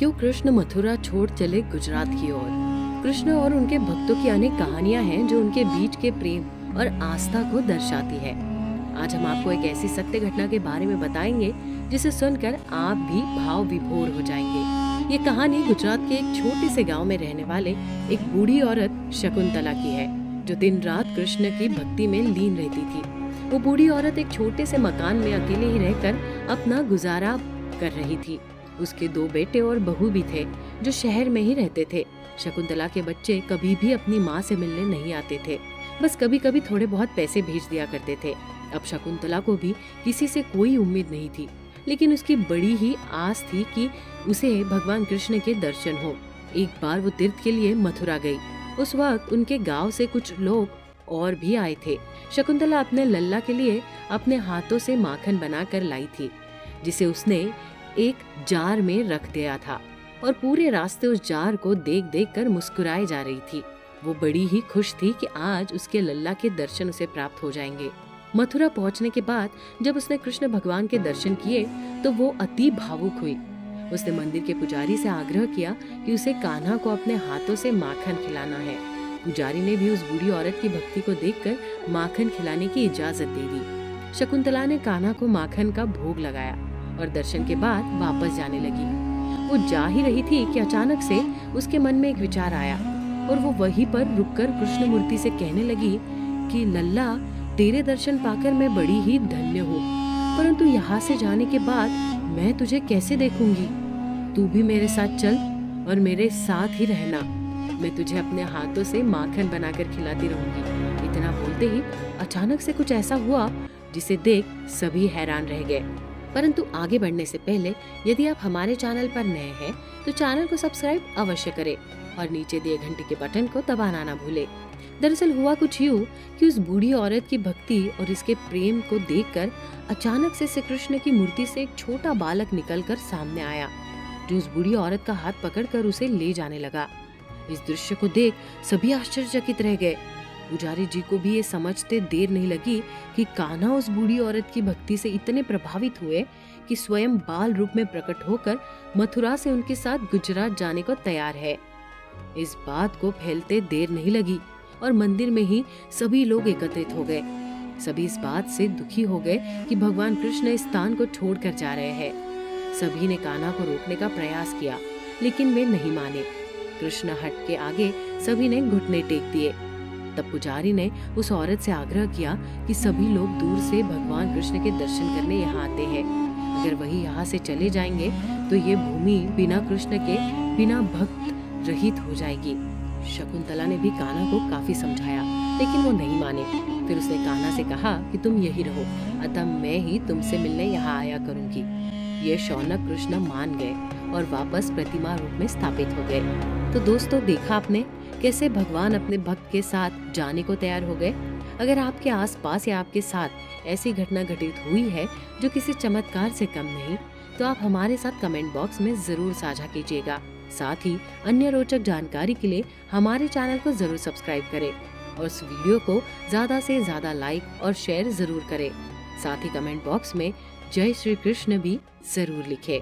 क्यों कृष्ण मथुरा छोड़ चले गुजरात की ओर। कृष्ण और उनके भक्तों की अनेक कहानियां हैं जो उनके बीच के प्रेम और आस्था को दर्शाती है। आज हम आपको एक ऐसी सत्य घटना के बारे में बताएंगे जिसे सुनकर आप भी भाव विभोर हो जाएंगे। ये कहानी गुजरात के एक छोटे से गांव में रहने वाले एक बूढ़ी औरत शकुंतला की है, जो दिन रात कृष्ण की भक्ति में लीन रहती थी। वो बूढ़ी औरत एक छोटे से मकान में अकेले ही रहकर अपना गुजारा कर रही थी। उसके 2 बेटे और बहू भी थे जो शहर में ही रहते थे। शकुंतला के बच्चे कभी भी अपनी माँ से मिलने नहीं आते थे, बस कभी कभी थोड़े बहुत पैसे भेज दिया करते थे। अब शकुंतला को भी किसी से कोई उम्मीद नहीं थी, लेकिन उसकी बड़ी ही आस थी कि उसे भगवान कृष्ण के दर्शन हो। एक बार वो तीर्थ के लिए मथुरा गई। उस वक्त उनके गांव से कुछ लोग और भी आए थे। शकुंतला अपने लल्ला के लिए अपने हाथों से माखन बनाकर लाई थी, जिसे उसने एक जार में रख दिया था और पूरे रास्ते उस जार को देख देख कर मुस्कुराए जा रही थी। वो बड़ी ही खुश थी कि आज उसके लल्ला के दर्शन उसे प्राप्त हो जाएंगे। मथुरा पहुंचने के बाद जब उसने कृष्ण भगवान के दर्शन किए तो वो अति भावुक हुई। उसने मंदिर के पुजारी से आग्रह किया कि उसे कान्हा को अपने हाथों से माखन खिलाना है। पुजारी ने भी उस बूढ़ी औरत की भक्ति को देखकर माखन खिलाने की इजाजत दे दी। शकुंतला ने कान्हा को माखन का भोग लगाया और दर्शन के बाद वापस जाने लगी। वो जा ही रही थी कि अचानक से उसके मन में एक विचार आया और वो वहीं पर रुककर कृष्ण मूर्ति से कहने लगी कि लल्ला, तेरे दर्शन पाकर मैं बड़ी ही धन्य हूँ, परंतु यहाँ से जाने के बाद मैं तुझे कैसे देखूंगी? तू भी मेरे साथ चल और मेरे साथ ही रहना। मैं तुझे अपने हाथों से माखन बनाकर खिलाती रहूंगी। इतना बोलते ही अचानक से कुछ ऐसा हुआ जिसे देख सभी हैरान रह गए। परंतु आगे बढ़ने से पहले यदि आप हमारे चैनल पर नए हैं तो चैनल को सब्सक्राइब अवश्य करें और नीचे दिए घंटी के बटन को दबाना ना भूलें। दरअसल हुआ कुछ यूँ कि उस बूढ़ी औरत की भक्ति और इसके प्रेम को देखकर अचानक से श्री कृष्ण की मूर्ति से एक छोटा बालक निकलकर सामने आया, जो उस बूढ़ी औरत का हाथ पकड़कर उसे ले जाने लगा। इस दृश्य को देख सभी आश्चर्यचकित रह गए। पुजारी जी को भी ये समझते देर नहीं लगी कि कान्हा उस बूढ़ी औरत की भक्ति से इतने प्रभावित हुए कि स्वयं बाल रूप में प्रकट होकर मथुरा से उनके साथ गुजरात जाने को तैयार है। इस बात को फैलते देर नहीं लगी और मंदिर में ही सभी लोग एकत्रित हो गए। सभी इस बात से दुखी हो गए कि भगवान कृष्ण इस स्थान को छोड़कर जा रहे हैं। सभी ने कान्हा को रोकने का प्रयास किया, लेकिन वे नहीं माने। कृष्ण हट के आगे सभी ने घुटने टेक दिए। तब पुजारी ने उस औरत से आग्रह किया कि सभी लोग दूर से भगवान कृष्ण के दर्शन करने यहाँ आते हैं। अगर वही यहाँ से चले जाएंगे तो ये भूमि बिना कृष्ण के, बिना भक्त रहित हो जाएगी। शकुंतला ने भी कान्हा को काफी समझाया, लेकिन वो नहीं माने। फिर उसने कान्हा से कहा कि तुम यही रहो, अतः मैं ही तुमसे मिलने यहाँ आया करूँगी। ये शौनक कृष्ण मान गए और वापस प्रतिमा रूप में स्थापित हो गए। तो दोस्तों, देखा आपने कैसे भगवान अपने भक्त के साथ जाने को तैयार हो गए। अगर आपके आसपास या आपके साथ ऐसी घटना घटित हुई है जो किसी चमत्कार से कम नहीं, तो आप हमारे साथ कमेंट बॉक्स में जरूर साझा कीजिएगा। साथ ही अन्य रोचक जानकारी के लिए हमारे चैनल को जरूर सब्सक्राइब करें और इस वीडियो को ज्यादा से ज्यादा लाइक और शेयर जरूर करें। साथ ही कमेंट बॉक्स में जय श्री कृष्ण भी जरूर लिखें।